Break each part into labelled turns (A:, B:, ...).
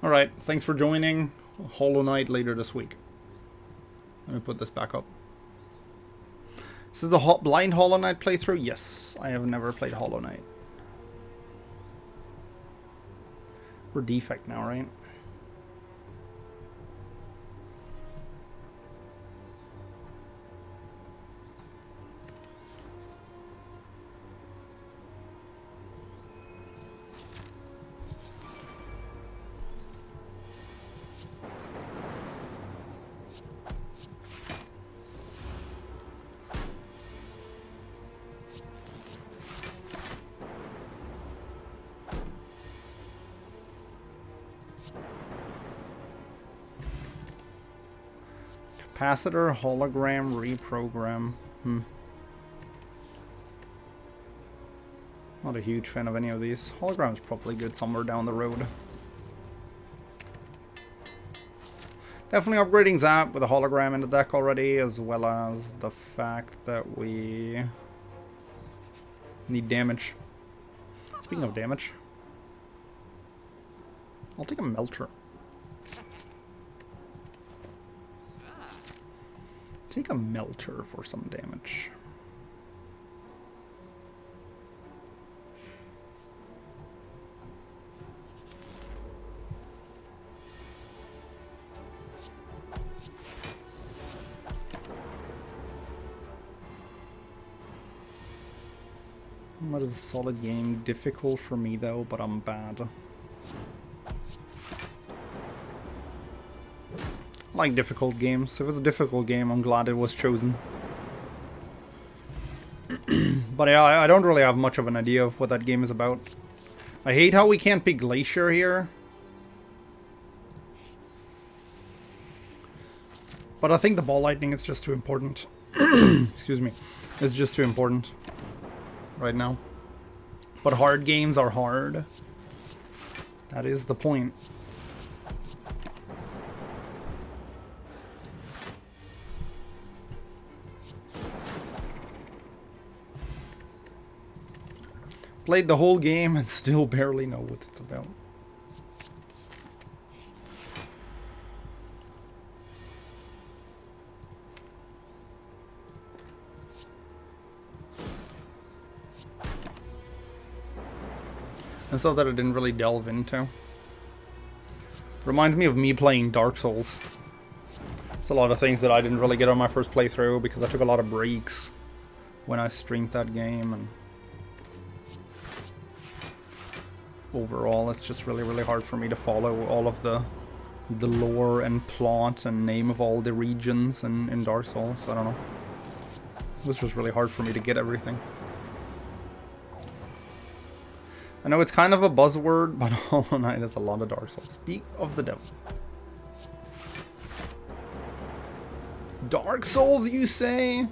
A: Alright, thanks for joining. Hollow Knight later this week. Let me put this back up. This is a blind Hollow Knight playthrough? Yes, I have never played Hollow Knight. We're Defect now, right? Capacitor, hologram, reprogram. Not a huge fan of any of these. Hologram's probably good somewhere down the road. Definitely upgrading Zap with a hologram in the deck already, as well as the fact that we need damage. Speaking of damage, I'll take a Melter. Take a Melter for some damage. That is a solid game. Difficult for me though, but I'm bad. I like difficult games. If it's a difficult game, I'm glad it was chosen. But yeah, I don't really have much of an idea of what that game is about. I hate how we can't pick Glacier here. But I think the ball lightning is just too important. Excuse me. It's just too important right now. But hard games are hard. That is the point. Played the whole game and still barely know what it's about. And stuff that I didn't really delve into. Reminds me of me playing Dark Souls. It's a lot of things that I didn't really get on my first playthrough because I took a lot of breaks when I streamed that game, and overall it's just really hard for me to follow all of the lore and plot and name of all the regions in Dark Souls. I don't know. It was just really hard for me to get everything. I know it's kind of a buzzword, but Hollow Knight is a lot of Dark Souls. Speak of the devil. Dark Souls, you say?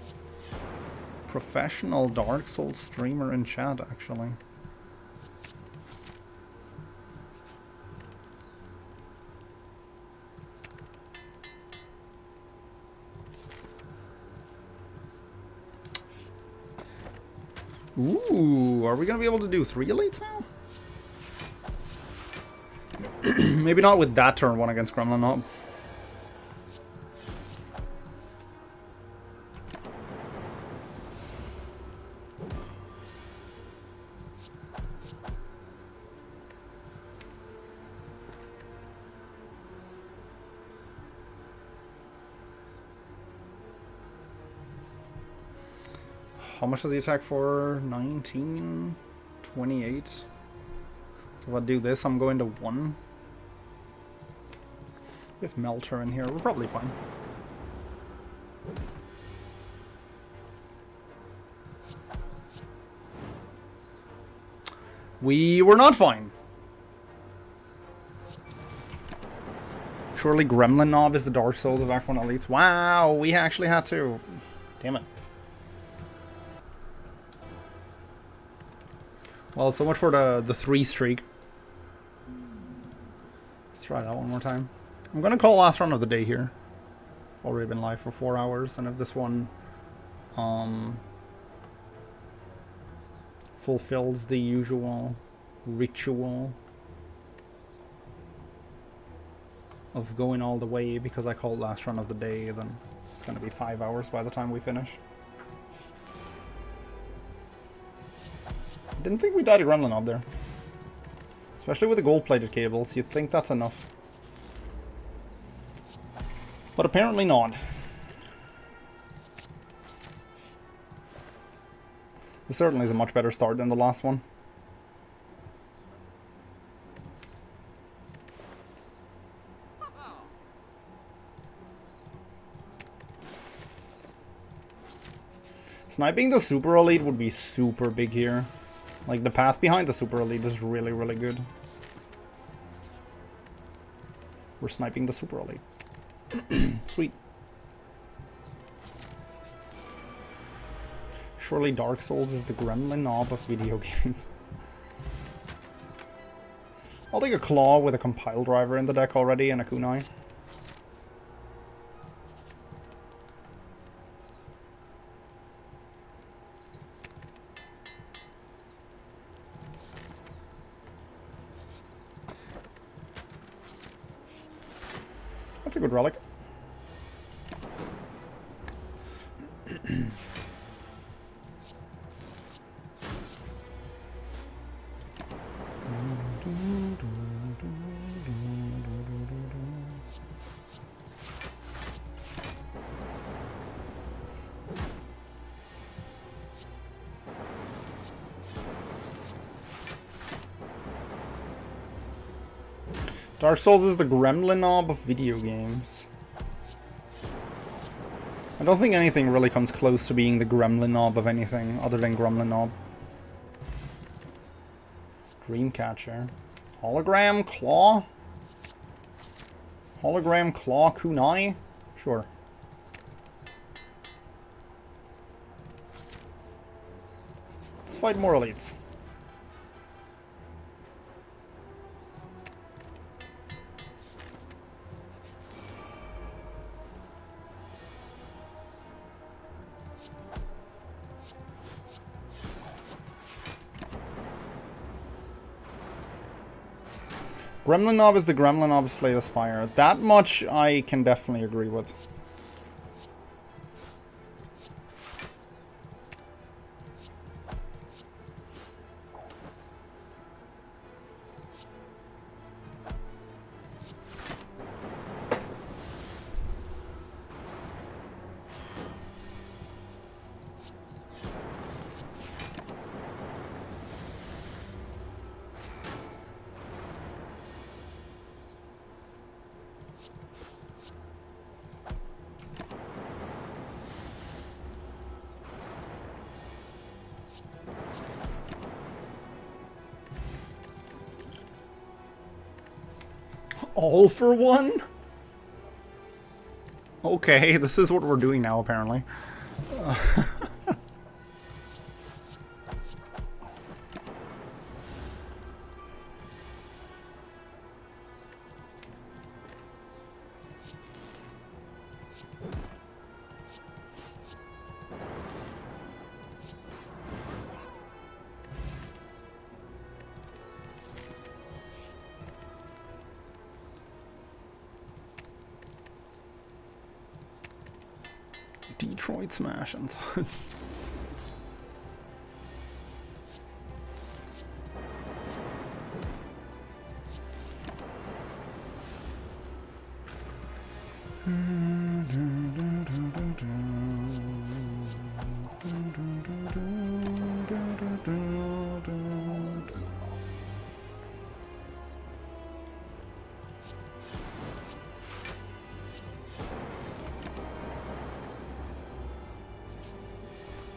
A: Professional Dark Souls streamer in chat, actually. Ooh, are we going to be able to do 3 elites now? Maybe not with that turn 1 against Gremlin Knob. How much does he attack for? 19? 28? So if I do this, I'm going to 1. We have Melter in here. We're probably fine. We were not fine. Surely Gremlin Knob is the Dark Souls of Act 1 Elites. Wow, we actually had to. Damn it. Well, so much for the 3 streak. Let's try that one more time. I'm going to call last run of the day here. Already been live for 4 hours, and if this one fulfills the usual ritual, of going all the way because I called last run of the day, then it's gonna be 5 hours by the time we finish. Didn't think we died a gremlin up there. Especially with the gold-plated cables, you'd think that's enough. But apparently not. This certainly is a much better start than the last one. Sniping the super elite would be super big here. Like, the path behind the super elite is really, really good. We're sniping the super elite. Sweet. Surely Dark Souls is the gremlin knob of video games. I'll take a claw with a compile driver in the deck already and a kunai. That's a good relic. Dark Souls is the gremlin knob of video games. I don't think anything really comes close to being the gremlin knob of anything other than gremlin knob. Dreamcatcher. Hologram claw? Hologram claw kunai? Sure. Let's fight more elites. Gremlin Knob is the Gremlin Knob of Slay the Spire. That much I can definitely agree with. All for one? Okay, this is what we're doing now, apparently. Detroit Smash and Son.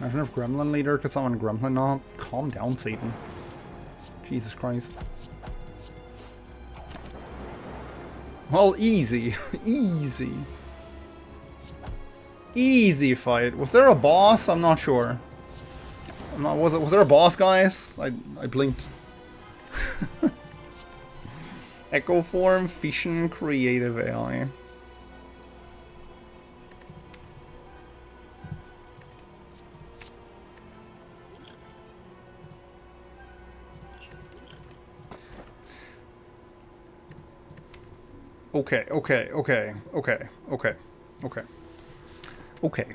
A: Imagine if Gremlin Leader could summon Gremlin Knob. Calm down, Satan. Jesus Christ. Well, easy. Easy. Easy fight. Was there a boss? I'm not sure. Was there a boss, guys? I blinked. Echo Form, Fission, Creative AI. Okay, okay, okay, okay, okay, okay, okay.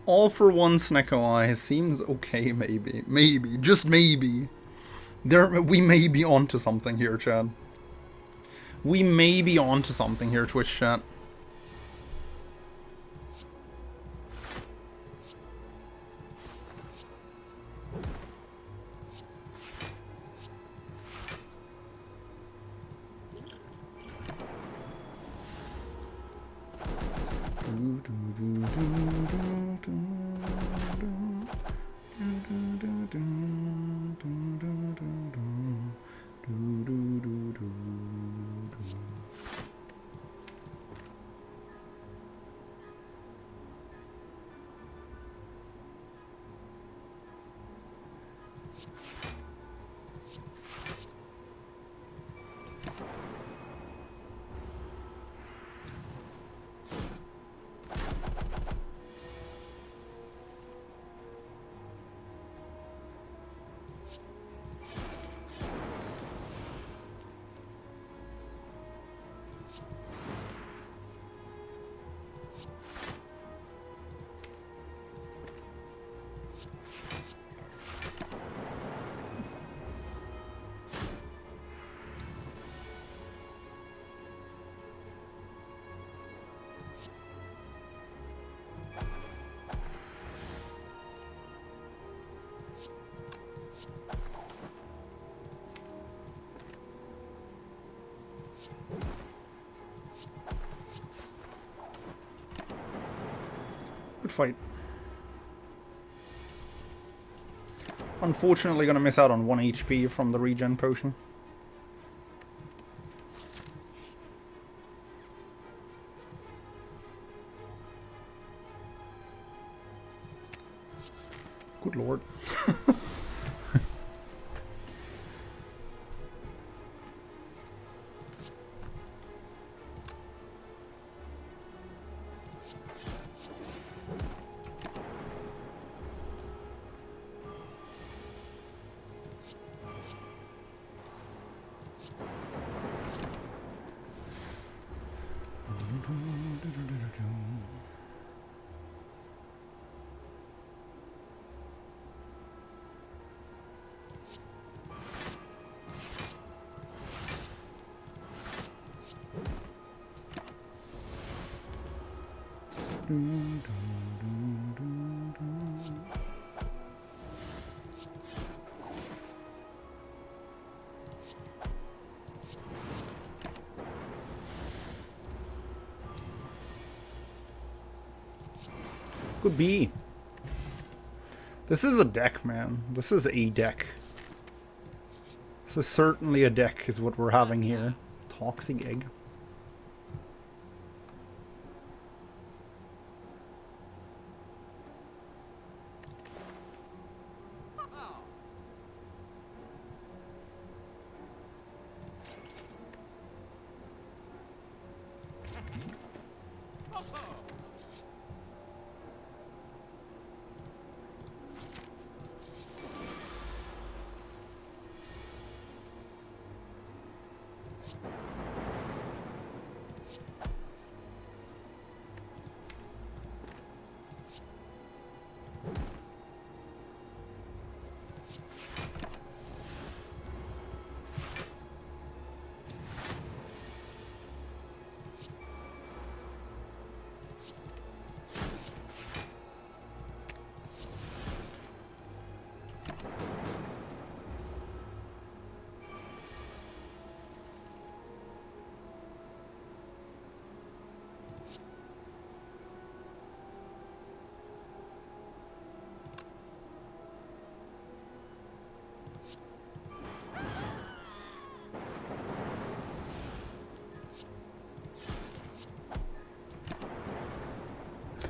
A: All for one Snecko Eye seems okay, maybe. Maybe. Just maybe. We may be onto something here, Chad. We may be onto something here, Twitch chat. Good fight. Unfortunately gonna miss out on 1 HP from the regen potion. Good lord. Could be. This is a deck, man. This is a deck. This is certainly a deck, is what we're having here. Toxic Egg.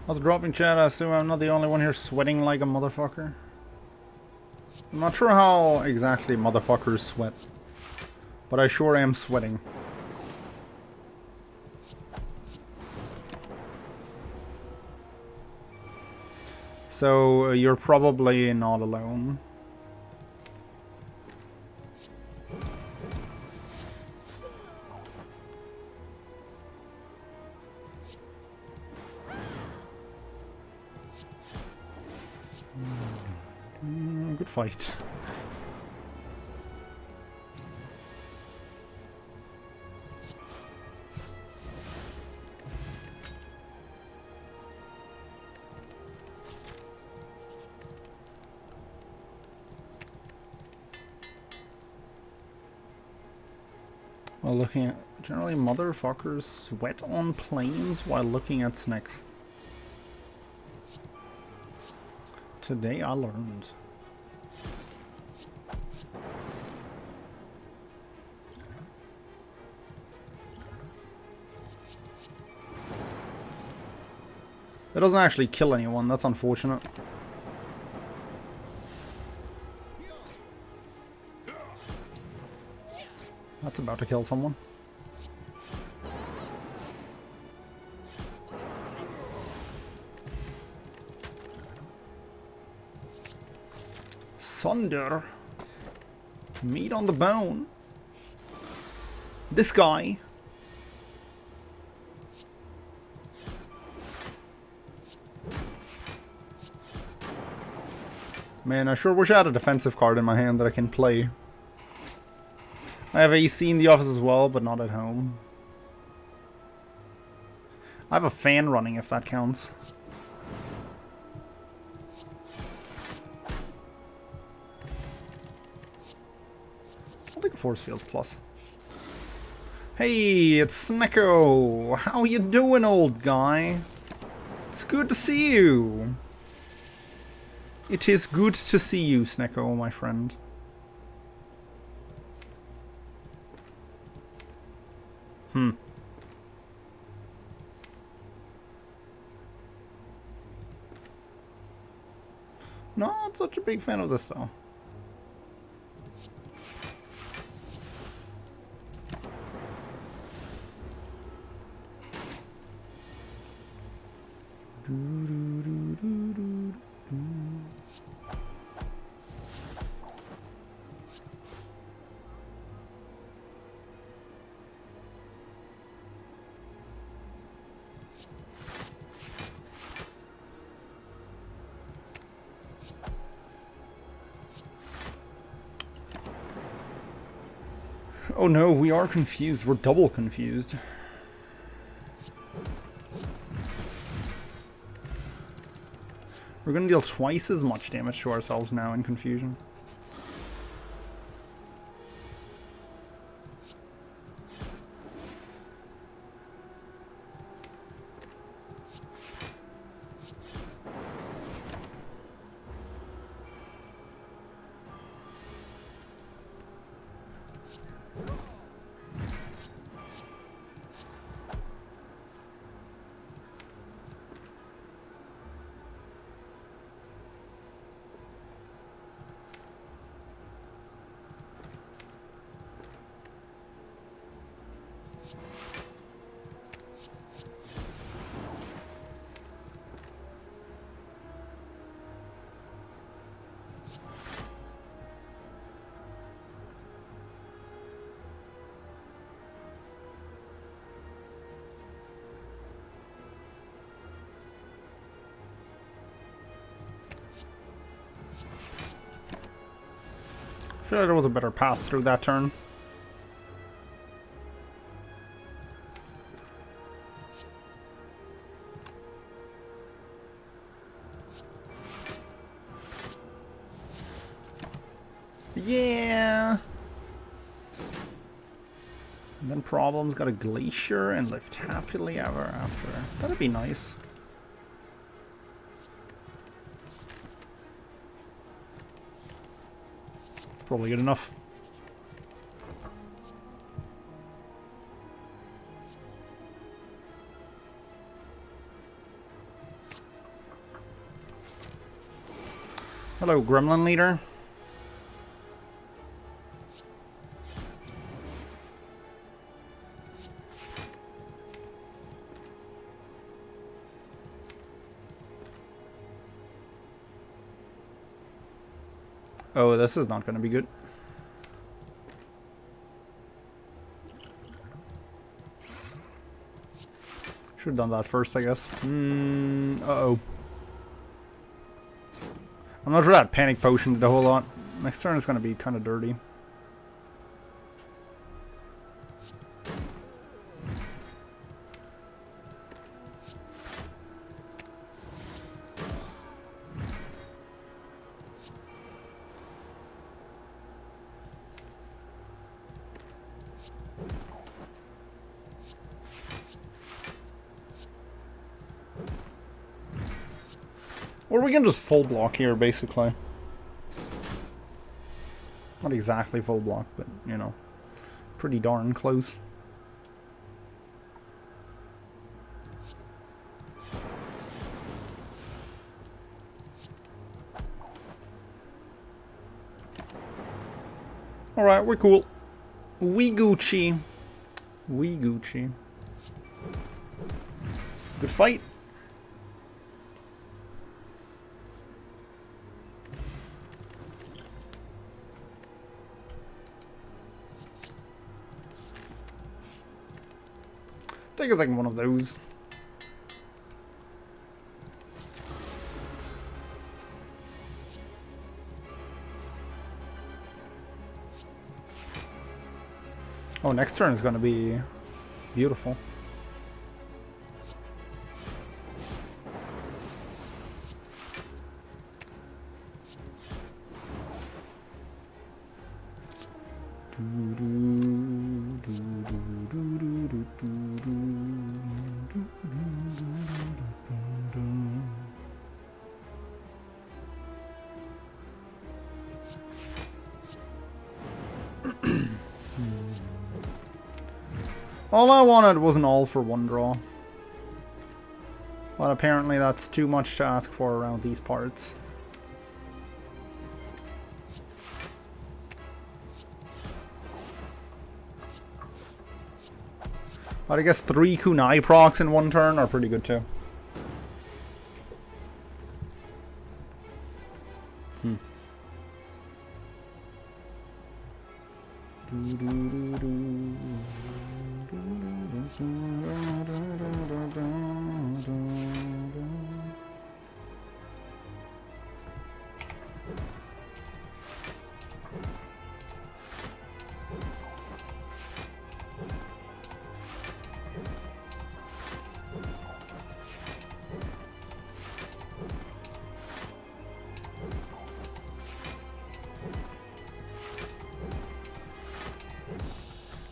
A: I was dropping chat, I assume I'm not the only one here sweating like a motherfucker. I'm not sure how exactly motherfuckers sweat, but I sure am sweating. So you're probably not alone. Good fight. While looking at... Generally, motherfuckers sweat on planes while looking at snakes. Today I learned. That doesn't actually kill anyone, that's unfortunate. That's about to kill someone. Sunder. Meat on the bone. This guy. Man, I sure wish I had a defensive card in my hand that I can play. I have AC in the office as well, but not at home. I have a fan running, if that counts. I'll take a force field plus. Hey, it's Snecko! How you doing, old guy? It's good to see you! It is good to see you, Snecko, my friend. Not such a big fan of this, though. Oh no, we are confused. We're double confused. We're gonna deal twice as much damage to ourselves now in confusion. I feel like there was a better path through that turn. Yeah. And then Problem's got a glacier and lived happily ever after. That'd be nice. Probably good enough. Hello, Gremlin Leader. Oh, this is not going to be good. Should have done that first, I guess. Uh-oh. I'm not sure that panic potion did a whole lot. Next turn is going to be kind of dirty. Or we can just full block here, basically. Not exactly full block, but, you know, pretty darn close. Alright, we're cool. We Gucci. We Gucci. Good fight. Take a second one of those. Oh, next turn is going to be beautiful. All I wanted was an all for one draw. But apparently that's too much to ask for around these parts. But I guess 3 kunai procs in one turn are pretty good too.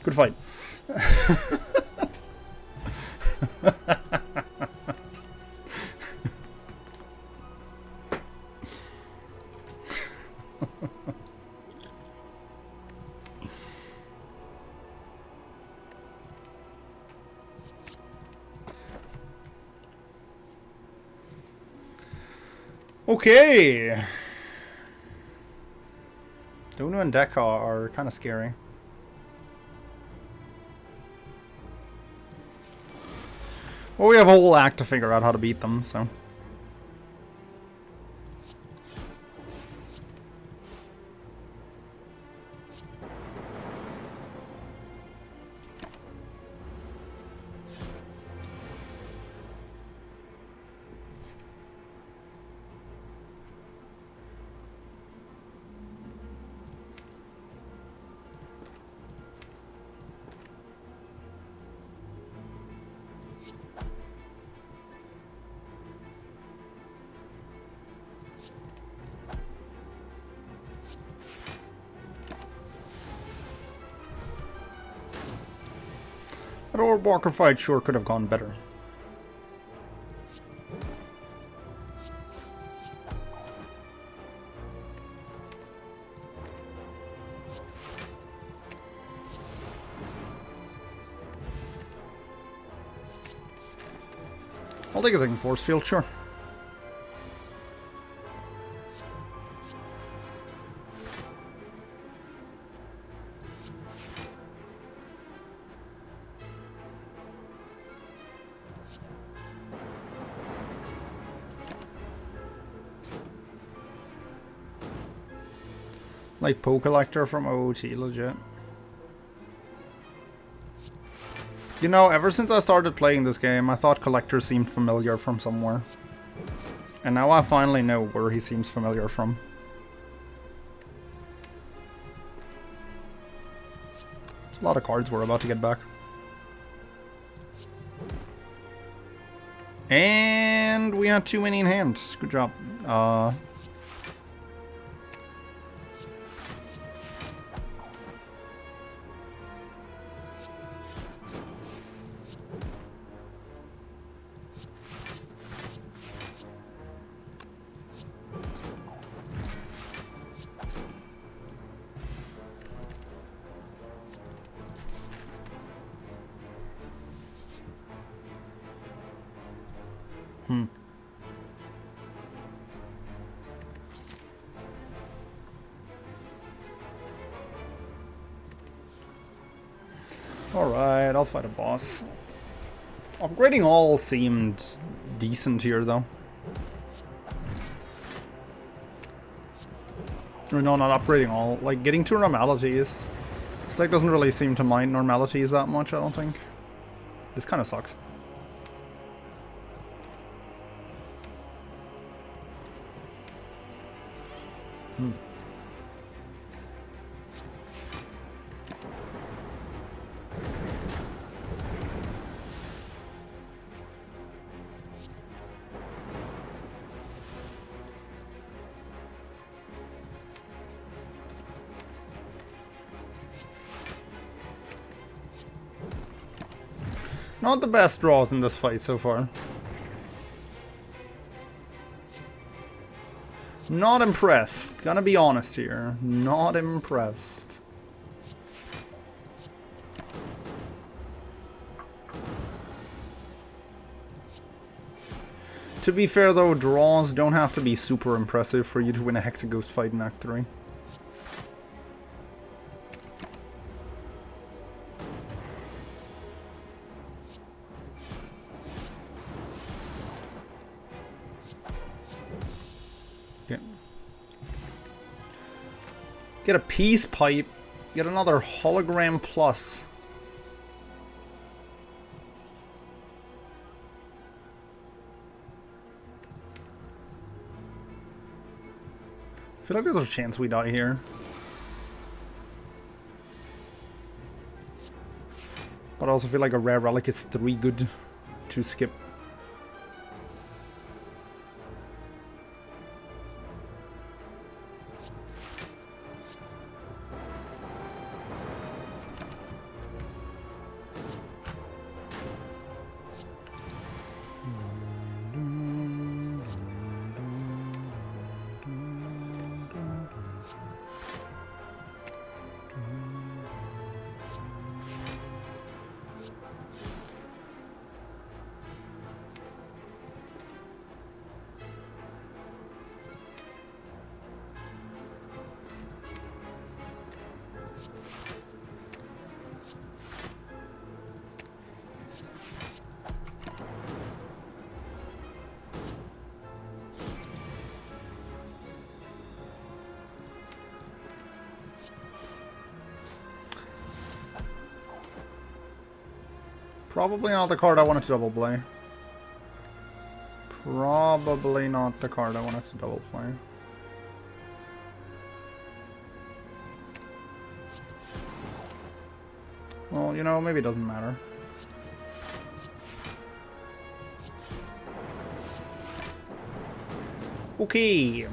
A: Good fight. Okay. Donu and Deka are kind of scary. Well, we have a whole act to figure out how to beat them, so. That old Walker fight sure could have gone better. I'll take a second force field, sure. Like Poe Collector from OOT, legit. You know, ever since I started playing this game, I thought Collector seemed familiar from somewhere. And now I finally know where he seems familiar from. A lot of cards we're about to get back. And we had too many in hand. Good job. Alright, I'll fight a boss. Upgrading all seemed decent here, though. Or no, not upgrading all. Like, getting to normalities. This deck doesn't really seem to mind normalities that much, I don't think. This kind of sucks. Not the best draws in this fight so far. Not impressed. Gonna be honest here. Not impressed. To be fair though, draws don't have to be super impressive for you to win a Hexaghost fight in Act 3. Get a peace pipe. Get another hologram plus. I feel like there's a chance we die here. But I also feel like a rare relic is 3 good to skip. Probably not the card I wanted to double play. Probably not the card I wanted to double play. Well, you know, maybe it doesn't matter. Okay.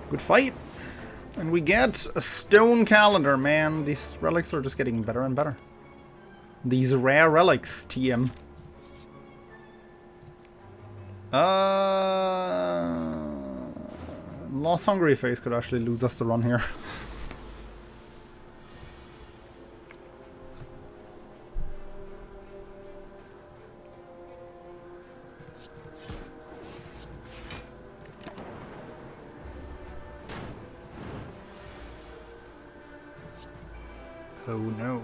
A: Good fight. And we get a stone calendar, man. These relics are just getting better and better. These rare relics, TM. Lost Hungry Face could actually lose us the run here. Oh no.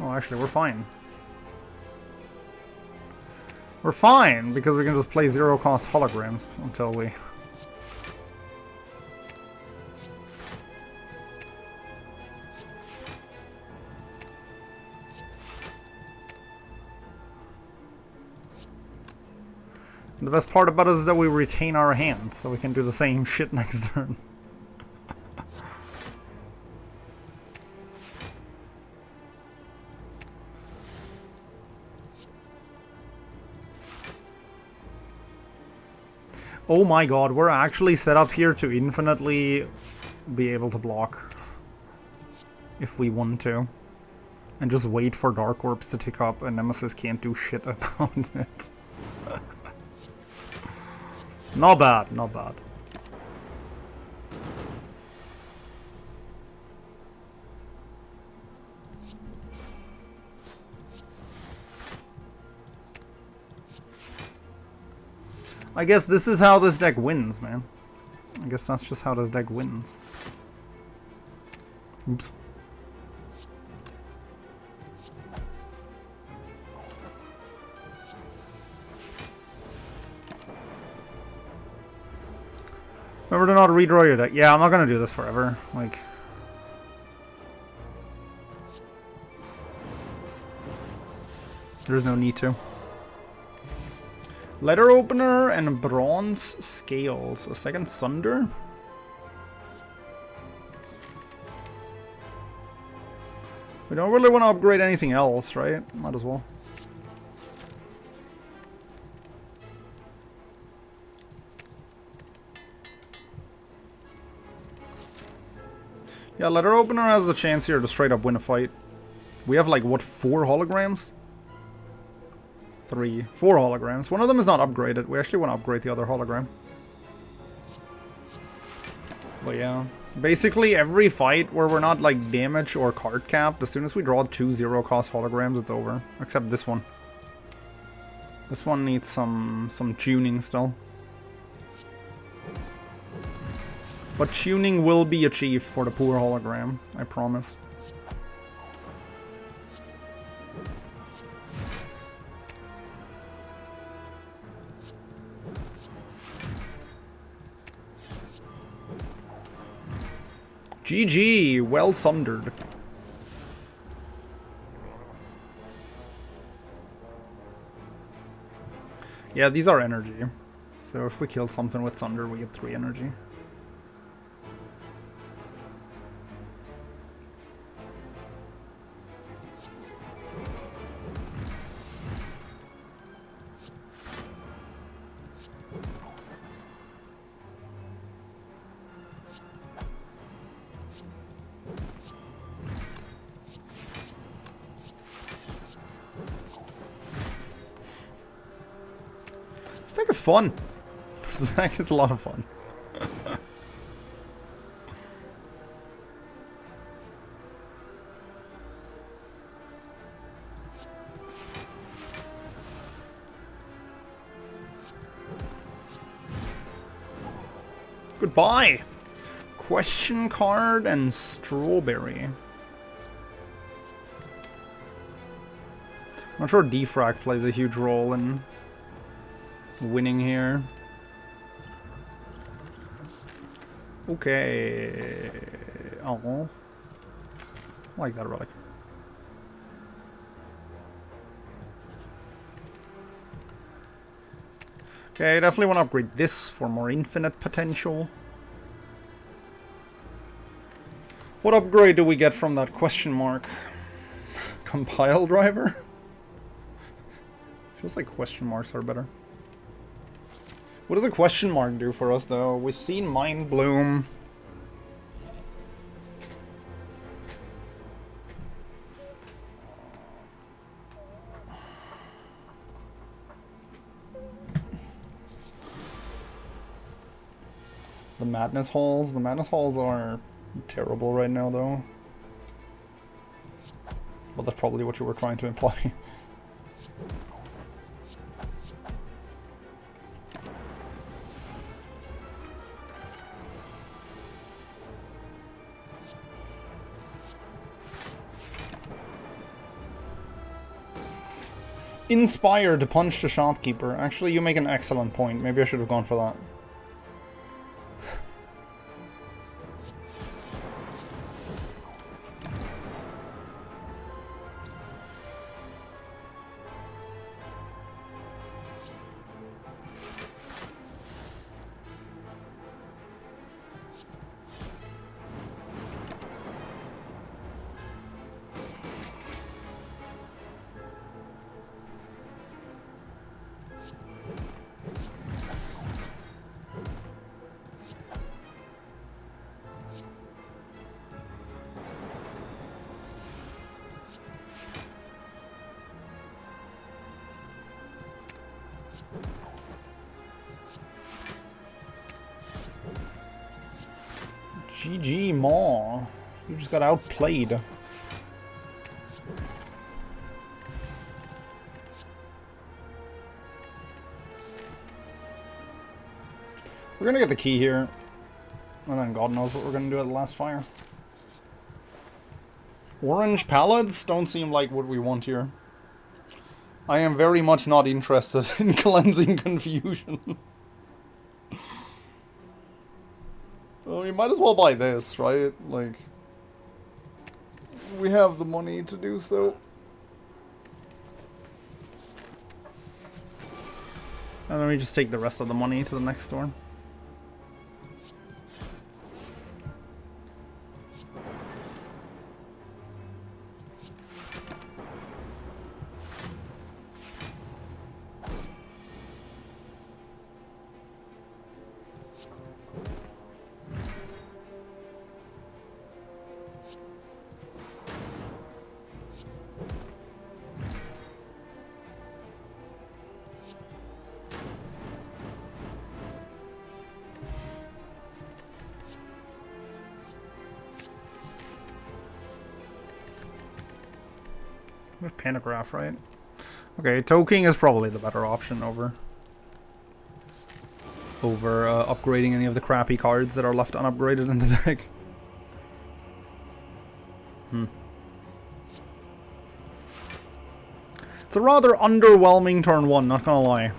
A: Oh, actually, we're fine. We're fine, because we can just play zero-cost holograms until we... The best part about it is that we retain our hand, so we can do the same shit next turn. Oh my god, we're actually set up here to infinitely be able to block. If we want to. And just wait for Dark Orbs to tick up, and Nemesis can't do shit about it. Not bad, not bad. I guess this is how this deck wins, man. I guess that's just how this deck wins. Oops. Remember to not redraw your deck. Yeah, I'm not gonna do this forever. Like... There's no need to. Letter Opener and Bronze Scales. A second Sunder? We don't really want to upgrade anything else, right? Might as well. Yeah, Letter Opener has the chance here to straight up win a fight. We have like, what, 4 holograms? 4 holograms. One of them is not upgraded. We actually want to upgrade the other hologram. But yeah. Basically every fight where we're not like damage or card capped, as soon as we draw 2 0-cost holograms, it's over. Except this one. This one needs some tuning still. But tuning will be achieved for the poor hologram, I promise. GG, well sundered. Yeah, these are energy. So if we kill something with Sunder, we get 3 energy. This deck is fun. This deck is a lot of fun. Goodbye! Question card and strawberry. I'm not sure Defect plays a huge role in winning here. Okay. Oh. I like that relic. Okay, definitely want to upgrade this for more infinite potential. What upgrade do we get from that question mark? Compile driver? Feels like question marks are better. What does a question mark do for us, though? We've seen Mind Bloom. The Madness Halls? The Madness Halls are terrible right now, though. Well, that's probably what you were trying to imply. Inspire to punch the shopkeeper. Actually, you make an excellent point. Maybe I should have gone for that. GG, Maw. You just got outplayed. We're gonna get the key here. And then God knows what we're gonna do at the last fire. Orange pallets don't seem like what we want here. I am very much not interested in cleansing confusion. Well, we might as well buy this, right? Like, we have the money to do so. And then we just take the rest of the money to the next store. With Pantograph, right? Okay, Toking is probably the better option over upgrading any of the crappy cards that are left unupgraded in the deck. It's a rather underwhelming turn 1, not gonna lie.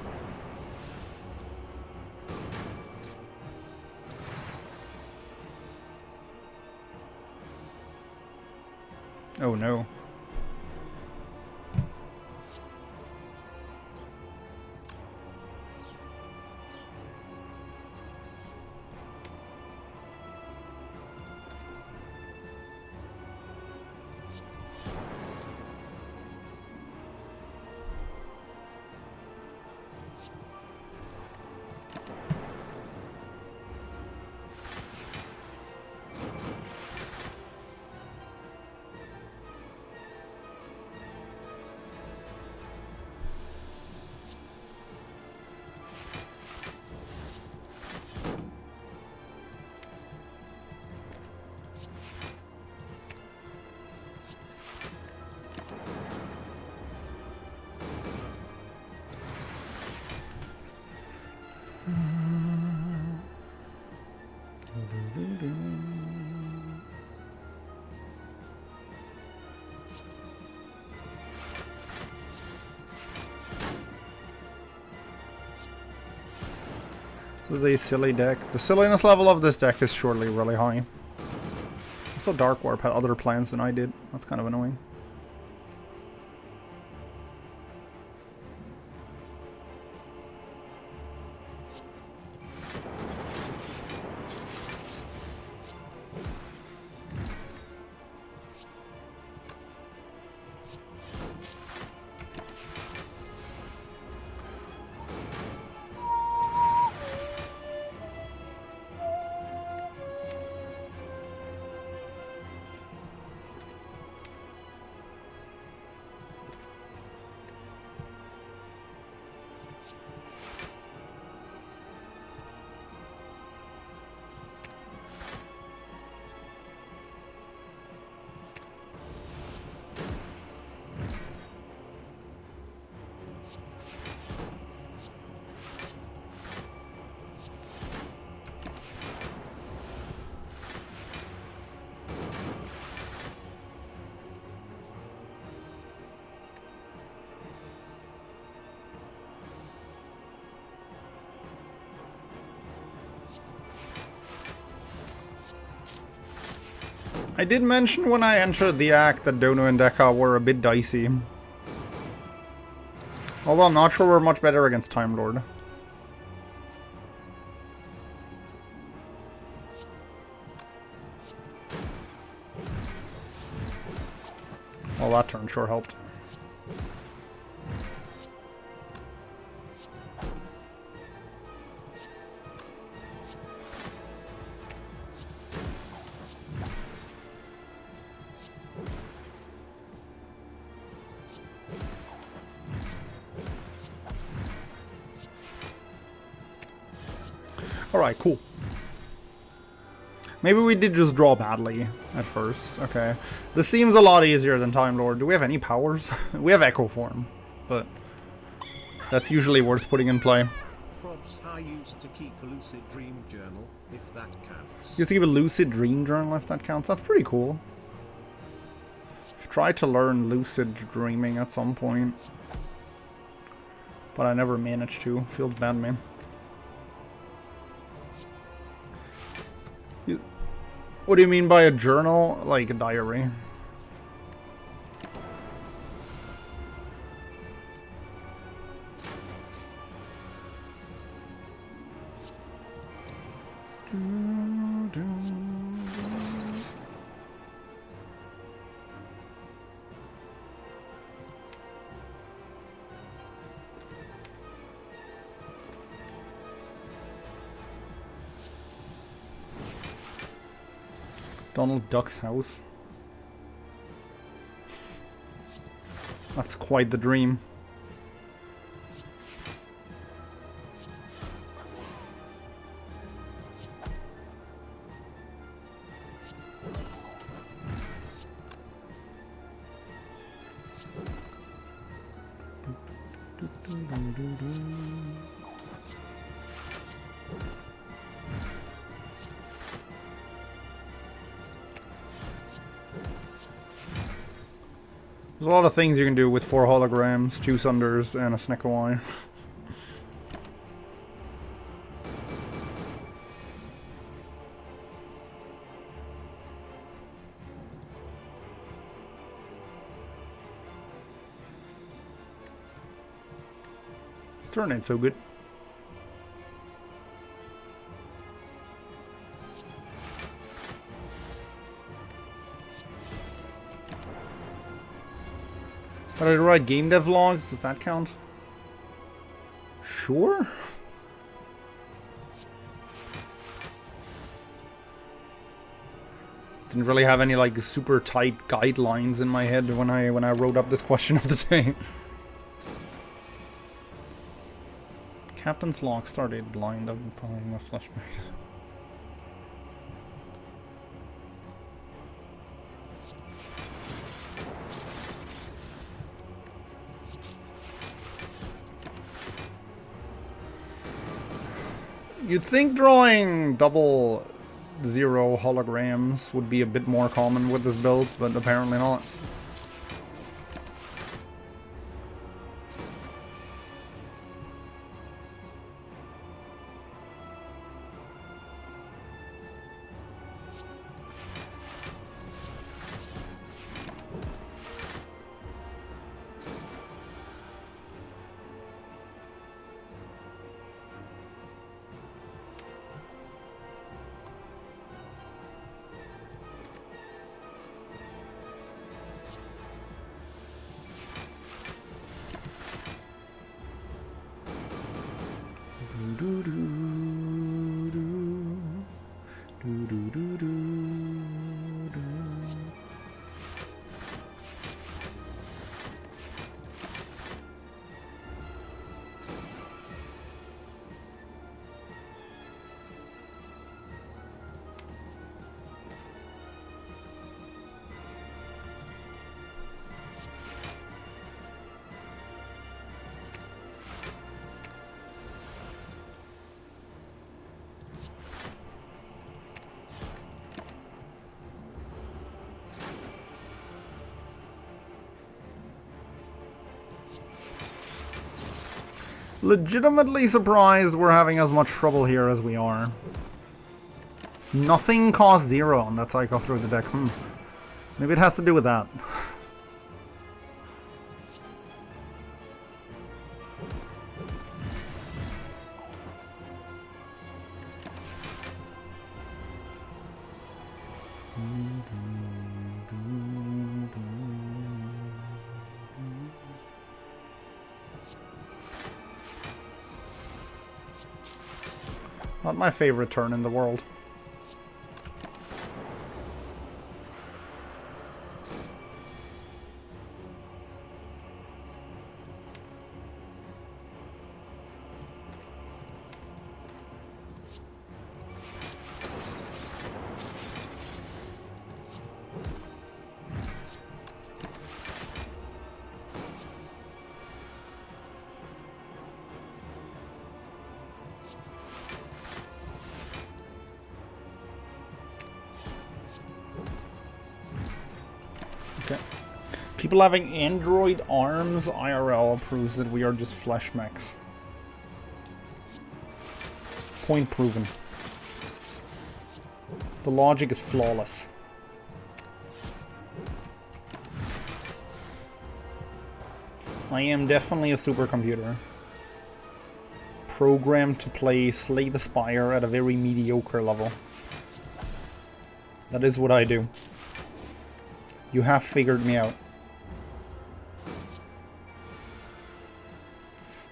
A: Oh no. This is a silly deck. The silliness level of this deck is surely really high. Also, Dark Warp had other plans than I did. That's kind of annoying. I did mention when I entered the act that Dono and Deka were a bit dicey. Although I'm not sure we're much better against Time Lord. Well, that turn sure helped. Alright, cool. Maybe we did just draw badly at first. Okay. This seems a lot easier than Time Lord. Do we have any powers? We have Echo Form, but that's usually worth putting in play.
B: Props, I used to keep a lucid dream journal, if that counts.
A: You used to keep a lucid dream journal, if that counts. That's pretty cool. I've tried to learn lucid dreaming at some point, but I never managed to. Feels bad, man. What do you mean by a journal? Like a diary? Donald Duck's house. That's quite the dream. There's a lot of things you can do with 4 holograms, 2 sunders, and a Sneckawai. This turn ain't so good. Did I write game dev logs? Does that count? Sure. Didn't really have any like super tight guidelines in my head when I wrote up this question of the day. Captain's log started blind. I'm probably my flashback. You'd think drawing 0 holograms would be a bit more common with this build, but apparently not. Legitimately surprised we're having as much trouble here as we are. Nothing costs 0 on that cycle through the deck. Maybe it has to do with that. Not my favorite turn in the world. People having android arms IRL proves that we are just flesh mechs. Point proven. The logic is flawless. I am definitely a supercomputer. Programmed to play Slay the Spire at a very mediocre level. That is what I do. You have figured me out.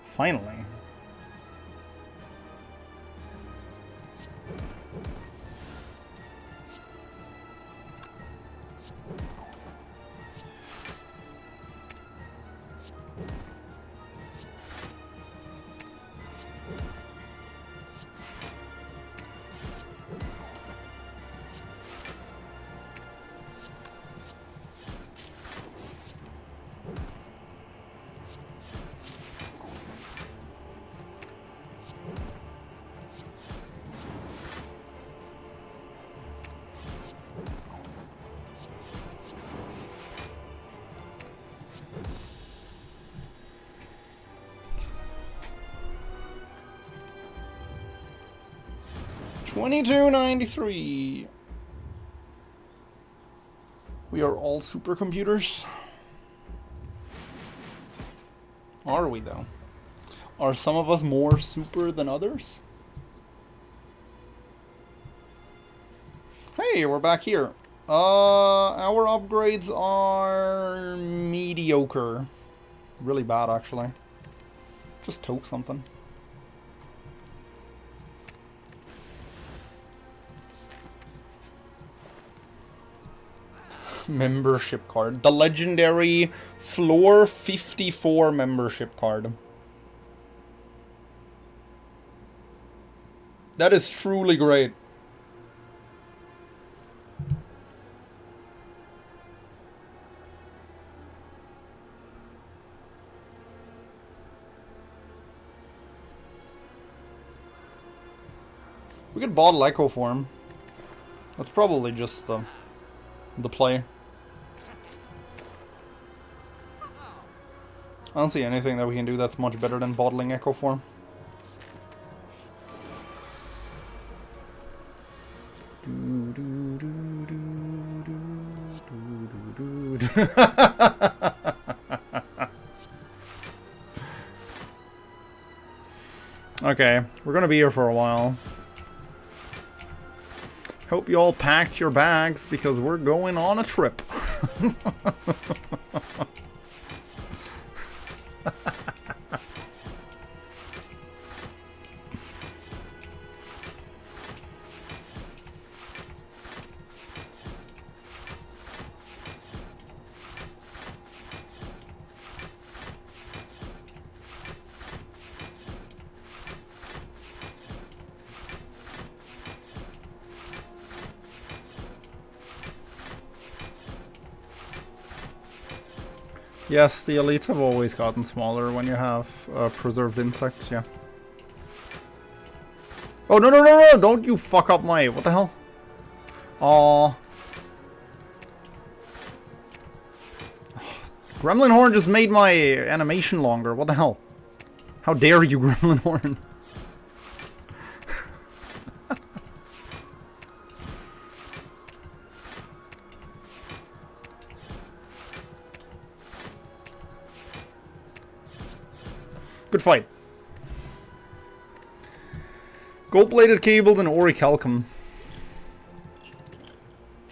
A: Finally. $22.93. We are all supercomputers. Are we though? Are some of us more super than others? Hey, we're back here. Our upgrades are mediocre. Really bad, actually. Just toke something. Membership card. The legendary Floor 54 membership card. That is truly great. We could bottle Echo Form. That's probably just the play. I don't see anything that we can do that's much better than bottling Echo Form. Okay, we're gonna be here for a while. Hope you all packed your bags because we're going on a trip. Yes, the elites have always gotten smaller when you have preserved insects, yeah. Oh, no, no, no, no! Don't you fuck up my... What the hell? Aww. Gremlin Horn just made my animation longer. What the hell? How dare you, Gremlin Horn? Good fight. Gold-plated cables and orichalcum.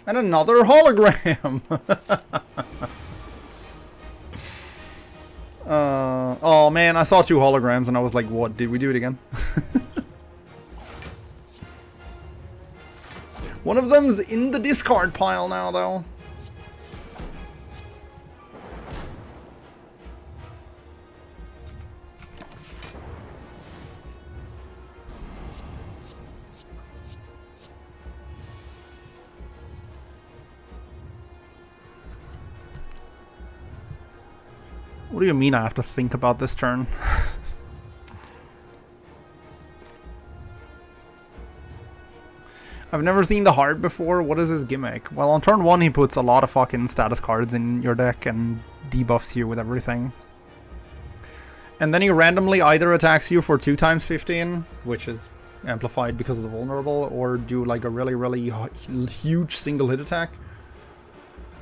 A: And another hologram! Oh man, I saw 2 holograms and I was like, what? Did we do it again? One of them's in the discard pile now, though. What do you mean I have to think about this turn? I've never seen the heart before. What is his gimmick? Well, on turn 1 he puts a lot of fucking status cards in your deck and debuffs you with everything. And then he randomly either attacks you for 2 times 15, which is amplified because of the vulnerable, or do like a really huge single hit attack.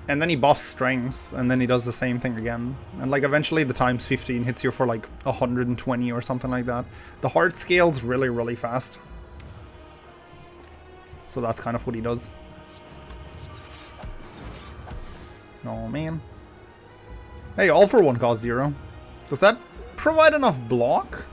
A: And then he buffs strength, and then he does the same thing again. And like eventually the times 15 hits you for like 120 or something like that. The heart scales really fast. So that's kind of what he does. Oh man. Hey, all for 1 cost 0. Does that provide enough block?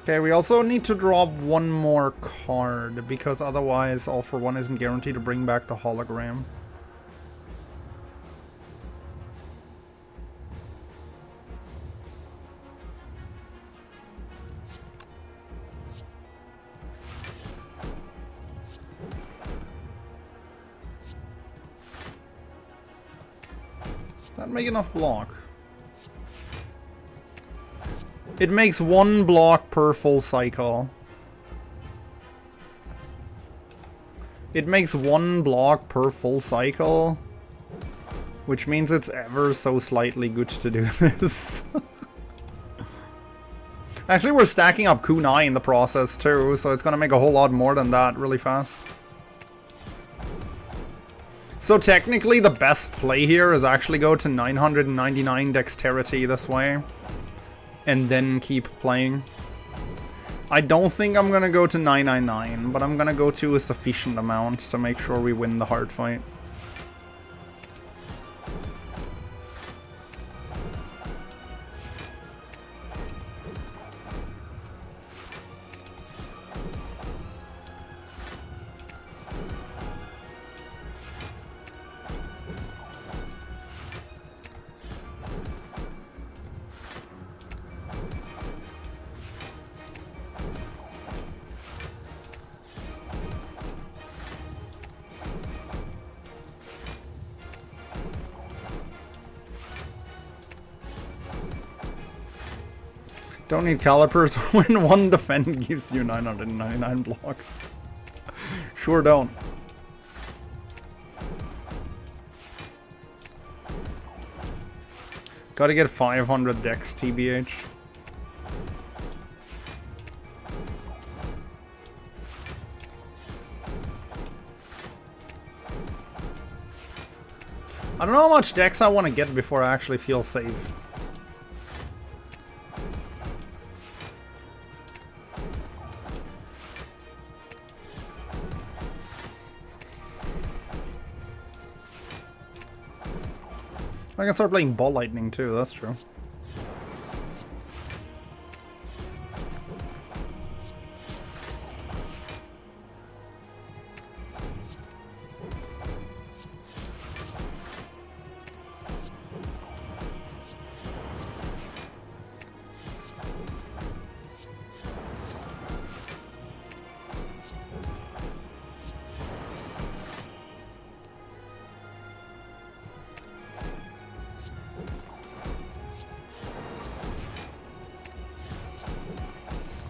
A: Okay, we also need to drop 1 more card, because otherwise all for 1 isn't guaranteed to bring back the hologram. Does that make enough block? It makes 1 block per full cycle. It makes 1 block per full cycle, which means it's ever so slightly good to do this. Actually, we're stacking up kunai in the process too, so it's gonna make a whole lot more than that really fast. So technically the best play here is actually go to 999 dexterity this way. And then keep playing. I don't think I'm gonna go to 999, but I'm gonna go to a sufficient amount to make sure we win the hard fight. Don't need calipers when 1 defend gives you 999 block. Sure don't. Gotta get 500 dex TBH. I don't know how much dex I want to get before I actually feel safe. I can start playing Ball Lightning too, that's true.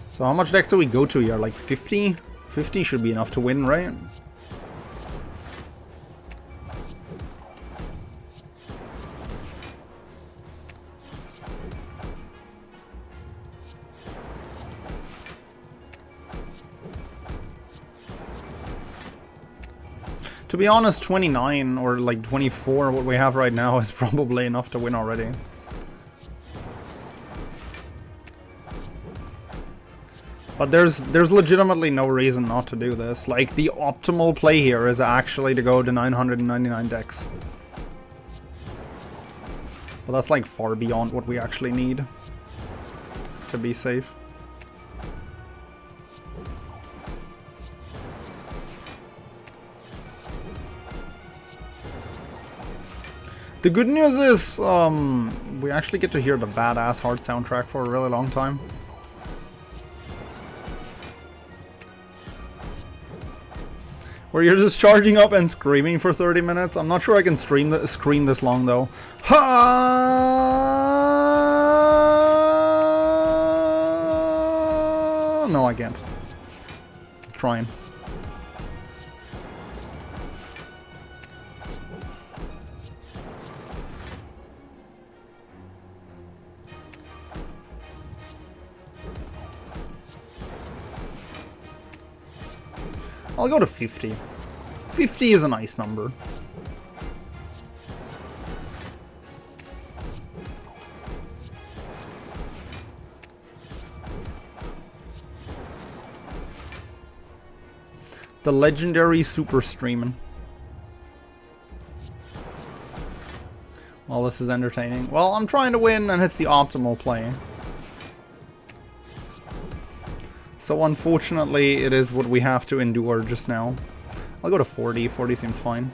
A: So how much dex do we go to here? Like 50? 50 should be enough to win, right? To be honest, 29 or like 24, what we have right now, is probably enough to win already. But there's legitimately no reason not to do this. Like, the optimal play here is actually to go to 999 decks. But that's like far beyond what we actually need to be safe. The good news is, we actually get to hear the badass Heart soundtrack for a really long time. Where you're just charging up and screaming for 30 minutes. I'm not sure I can scream this long though. Ha! No, I can't. I'm trying. I'll go to 50. 50 is a nice number. The legendary super streaming. Well, this is entertaining. Well, I'm trying to win and it's the optimal play. So unfortunately, it is what we have to endure just now. I'll go to 40. 40 seems fine.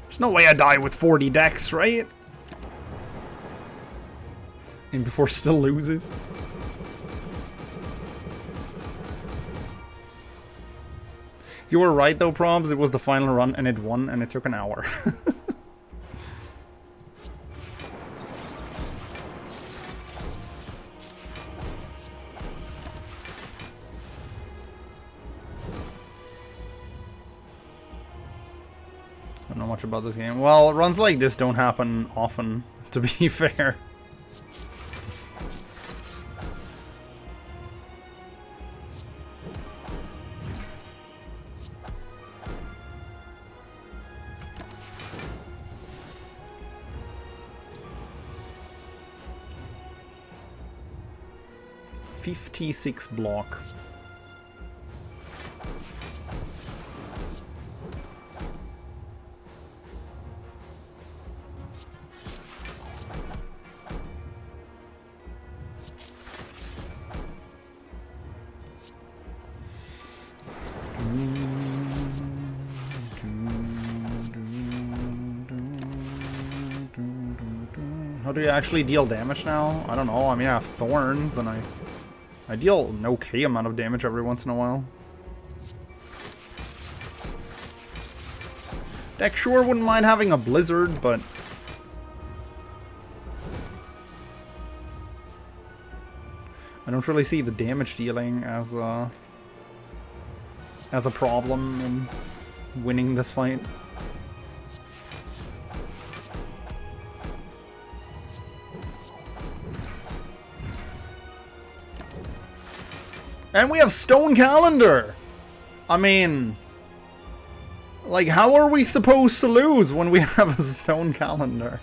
A: There's no way I die with 40 decks, right? And before still loses. You were right though, Probs. It was the final run and it won and it took an hour. Don't know much about this game. Well, runs like this don't happen often, to be fair. .56 block. How do you actually deal damage now? I don't know. I mean, I have thorns and I deal an okay amount of damage every once in a while. Deck sure wouldn't mind having a blizzard, but I don't really see the damage dealing as a problem in winning this fight. And we have Stone Calendar! I mean, like, how are we supposed to lose when we have a Stone Calendar?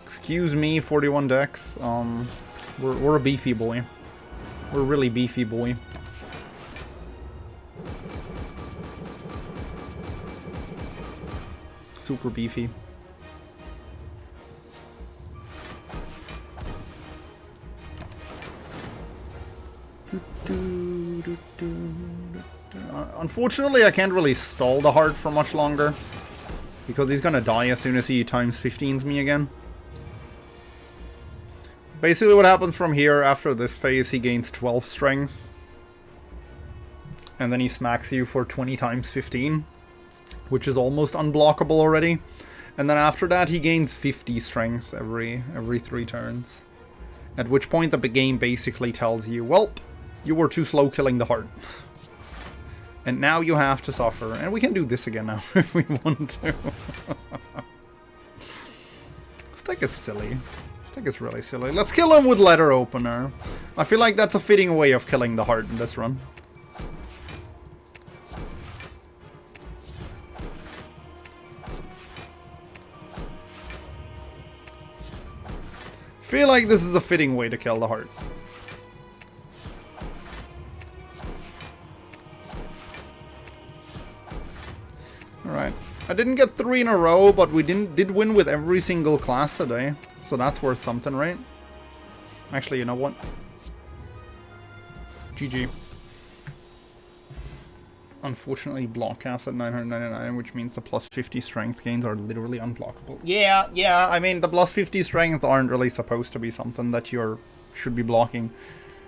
A: Excuse me, 41 decks. We're a beefy boy. We're a really beefy boy. Super beefy. Unfortunately, I can't really stall the heart for much longer, because he's gonna die as soon as he times 15s me again. Basically what happens from here, after this phase, he gains 12 strength. And then he smacks you for 20 times 15, which is almost unblockable already. And then after that, he gains 50 strength every 3 turns. At which point the game basically tells you, well, you were too slow killing the heart. And now you have to suffer. And we can do this again now if we want to. This deck is silly. I think it's really silly. Let's kill him with letter opener. I feel like that's a fitting way of killing the heart in this run. Feel like this is a fitting way to kill the heart. Alright. I didn't get 3 in a row, but we did win with every single class today. So that's worth something, right? Actually, you know what? GG. Unfortunately, block caps at 999, which means the plus 50 strength gains are literally unblockable. Yeah, I mean, the plus 50 strength aren't really supposed to be something that you should be blocking.